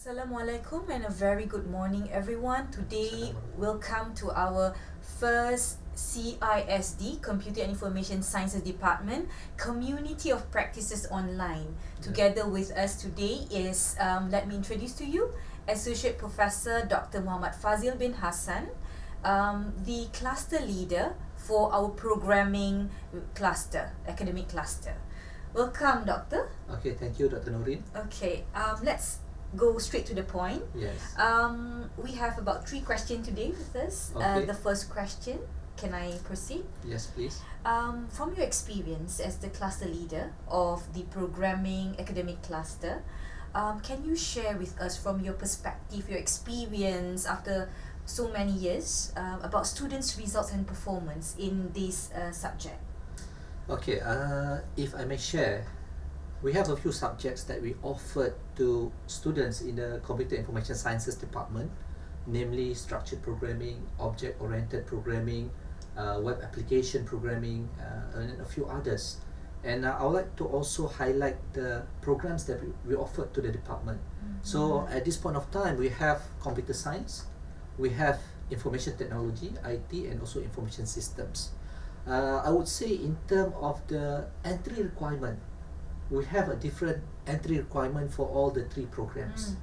Assalamualaikum and a very good morning everyone. Today welcome to our first CISD, Computer and Information Sciences Department, Community of Practices Online. Together with us today is, let me introduce to you, Associate Professor Dr. Muhammad Fazil bin Hassan, the cluster leader for our programming cluster, academic cluster. Welcome, Doctor. Okay, thank you, Dr. Noreen. Okay, let's go straight to the point. Yes. We have about 3 questions today with us. Okay. The first question, can I proceed? Yes, please. From your experience as the cluster leader of the programming academic cluster, can you share with us from your perspective, your experience after so many years about students' results and performance in this subject? Okay, if I may share, we have a few subjects that we offered to students in the Computer Information Sciences Department, namely structured programming, object-oriented programming, web application programming, and a few others. And I would like to also highlight the programs that we offered to the department. So at this point of time, we have computer science, we have information technology, IT, and also information systems. I would say in terms of the entry requirement, we have a different entry requirement for all the 3 programs.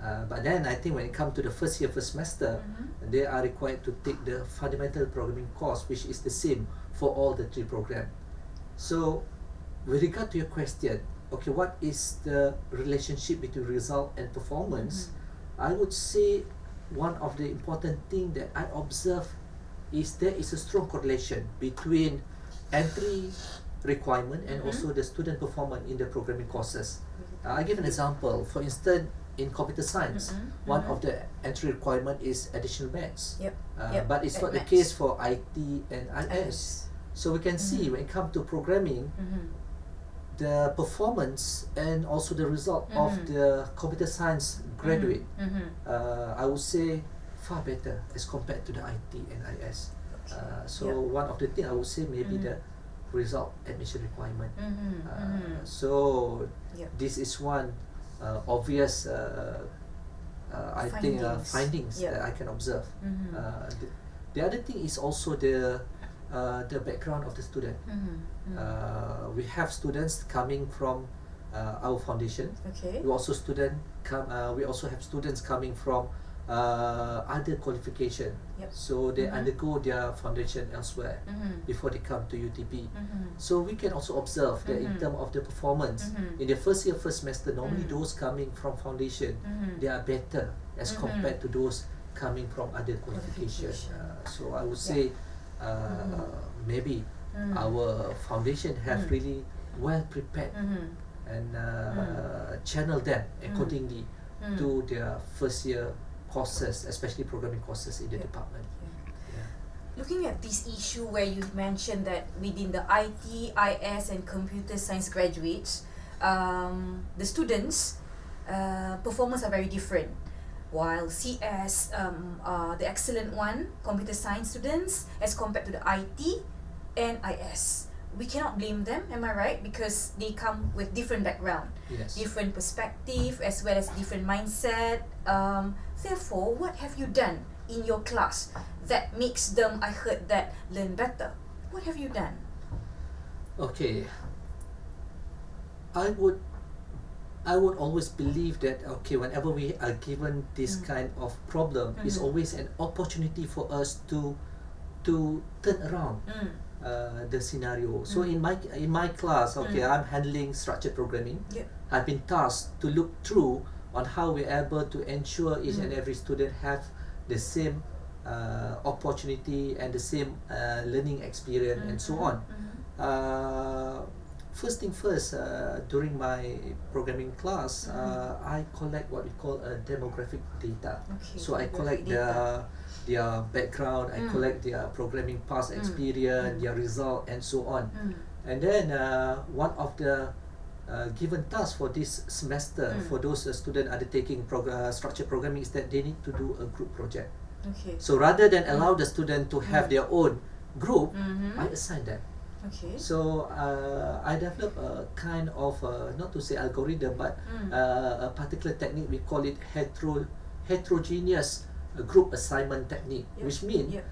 But then I think when it comes to the first year, first semester, they are required to take the fundamental programming course, which is the same for all the 3 programs. So with regard to your question, okay, what is the relationship between result and performance? I would say one of the important things that I observe is there is a strong correlation between entry requirement and also the student performance in the programming courses. I give an example. For instance, in computer science, one of the entry requirement is additional maths. But it's not the case for IT and IS. So we can see when it comes to programming, the performance and also the result of the computer science graduate, I would say far better as compared to the IT and IS. So one of the things I would say maybe the result admission requirement. So this is one obvious findings that I can observe. The other thing is also the background of the student. We have students coming from our foundation. We also have students coming from other qualification. So they undergo their foundation elsewhere before they come to UTP. So we can also observe that in terms of the performance in the first year, first semester, normally those coming from foundation, they are better as compared to those coming from other qualification. So I would say maybe our foundation have really well prepared and channel them accordingly to their first year courses, especially programming courses in the department. Looking at this issue where you mentioned that within the IT, IS and computer science graduates, the students' performance are very different. While CS, the excellent one, computer science students, as compared to the IT and IS. We cannot blame them, am I right? Because they come with different background, different perspective, as well as different mindset. Therefore, what have you done in your class that makes them, I heard that, learn better? What have you done? Okay, I would always believe that whenever we are given this kind of problem, it's always an opportunity for us to turn around the scenario. So in my class, I'm handling structured programming. I've been tasked to look through on how we're able to ensure each and every student have the same opportunity and the same learning experience and so on. First thing first, during my programming class, I collect what we call a demographic data. So I collect their background, I collect their programming past experience, their result and so on. And then one of the given tasks for this semester for those students undertaking structured programming is that they need to do a group project. So rather than allow the student to have their own group, I assign them. Okay. So I developed a kind of not to say algorithm, but a particular technique. We call it heterogeneous group assignment technique, Yep. which means Yep.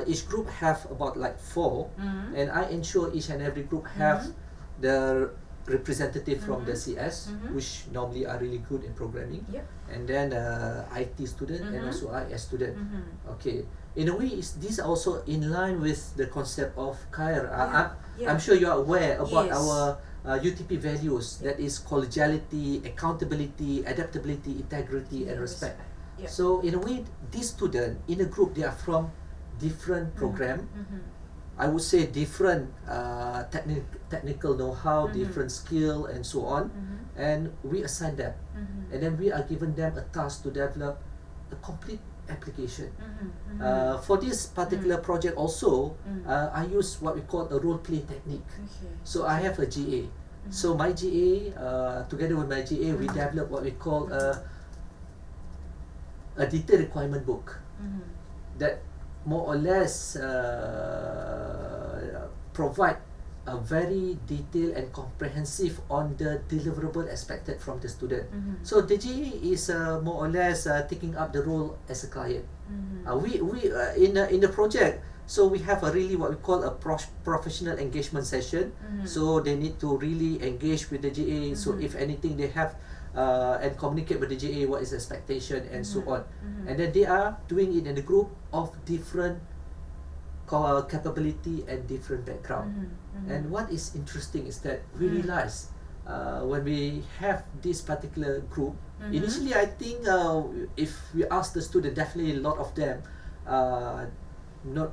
each group have about like 4, Mm-hmm. and I ensure each and every group have the representative from the CS, which normally are really good in programming, Yep. and then IT student and also IS student. Mm-hmm. Okay, in a way, these are also in line with the concept of CAIR. Yeah. I'm sure you are aware about Yes. our UTP values, that is collegiality, accountability, adaptability, integrity, and respect. Yeah. So in a way, these students in a group, they are from different program. I would say different technical know-how, different skill, and so on. And we assign them, and then we are giving them a task to develop a complete application. For this particular project also, I use what we call a role play technique. Okay. So I have a GA. So my GA, together with my GA, we develop what we call a detailed requirement book that more or less provide a very detailed and comprehensive on the deliverable expected from the student. So the GA is more or less taking up the role as a client. We in the project, so we have a really what we call a professional engagement session. So they need to really engage with the GA. So if anything, they have and communicate with the GA what is the expectation and so on. And then they are doing it in a group of different capability and different background. And what is interesting is that we realize when we have this particular group, initially I think if we ask the student, definitely a lot of them not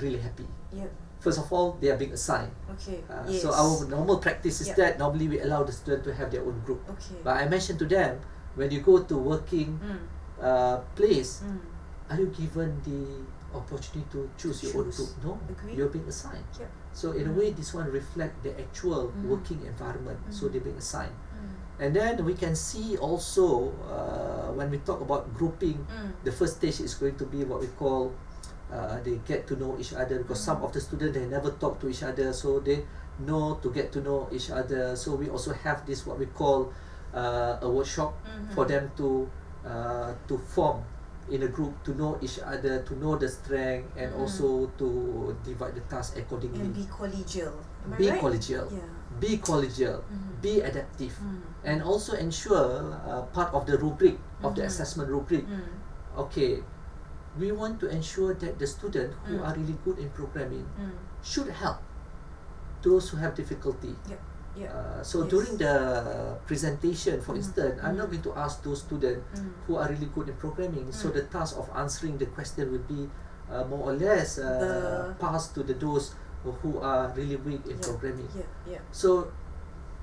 really happy. Yep. First of all, they are being assigned. Okay. So our normal practice is Yep. that normally we allow the student to have their own group. Okay. But I mentioned to them, when you go to working place, are you given the opportunity to choose your own group? No, Agree. you're being assigned. Yep. So in a way, this one reflect the actual working environment. So they're being assigned. And then we can see also when we talk about grouping, the first stage is going to be what we call they get to know each other, because some of the students, they never talk to each other, so they know to get to know each other. So we also have this what we call a workshop for them to form in a group, to know each other, to know the strength, and also to divide the task accordingly. And be collegial. Am I Be right? collegial. Yeah. Be collegial, be adaptive, and also ensure part of the rubric of the assessment rubric. Okay, we want to ensure that the student who are really good in programming should help those who have difficulty. Yep. Yeah. So Yes. during the presentation, for instance, I'm not going to ask those students who are really good in programming. So the task of answering the question will be more or less passed to those who are really weak in programming. Yeah. So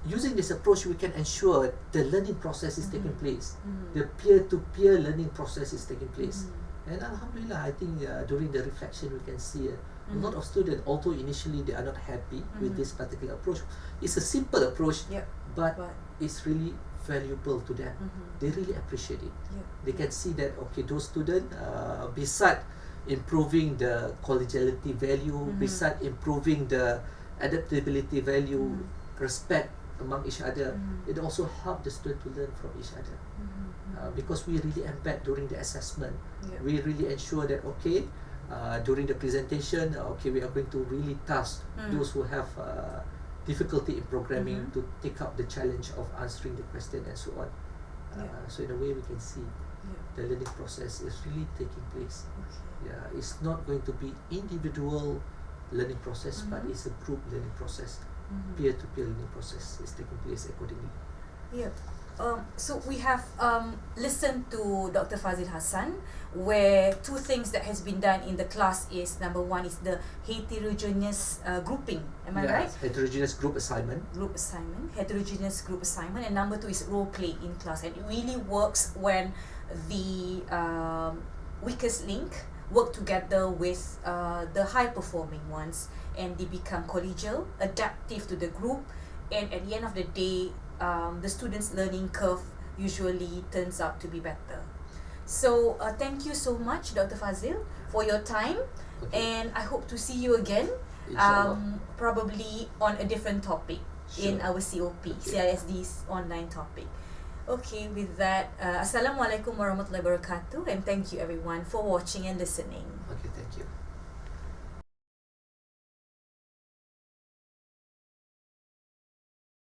using this approach, we can ensure the learning process is taking place. The peer-to-peer learning process is taking place. And Alhamdulillah, I think during the reflection, we can see a lot of students, although initially they are not happy with this particular approach. It's a simple approach, but it's really valuable to them. They really appreciate it. They can see that, okay, those students, besides improving the collegiality value, besides improving the adaptability value, respect among each other, it also helps the student to learn from each other. Because we really embed during the assessment. We really ensure that, okay, during the presentation, okay, we are going to really task those who have difficulty in programming to take up the challenge of answering the question and so on. So in a way, we can see the learning process is really taking place. Yeah, it's not going to be individual learning process, but it's a group learning process. Peer-to-peer learning process is taking place accordingly. Yeah. So we have listened to Dr. Fazil Hassan, where two things that has been done in the class is, number one is the heterogeneous grouping. Am I right? Heterogeneous group assignment. Heterogeneous group assignment, and number two is role play in class. And it really works when the weakest link work together with the high performing ones, and they become collegial, adaptive to the group, and at the end of the day, the students' learning curve usually turns out to be better. So thank you so much, Dr. Fazil, for your time, and I hope to see you again Inshallah. probably on a different topic in Sure. our COP, Okay. CISD's online topic. Okay, with that, Assalamualaikum warahmatullahi wabarakatuh, and thank you everyone for watching and listening.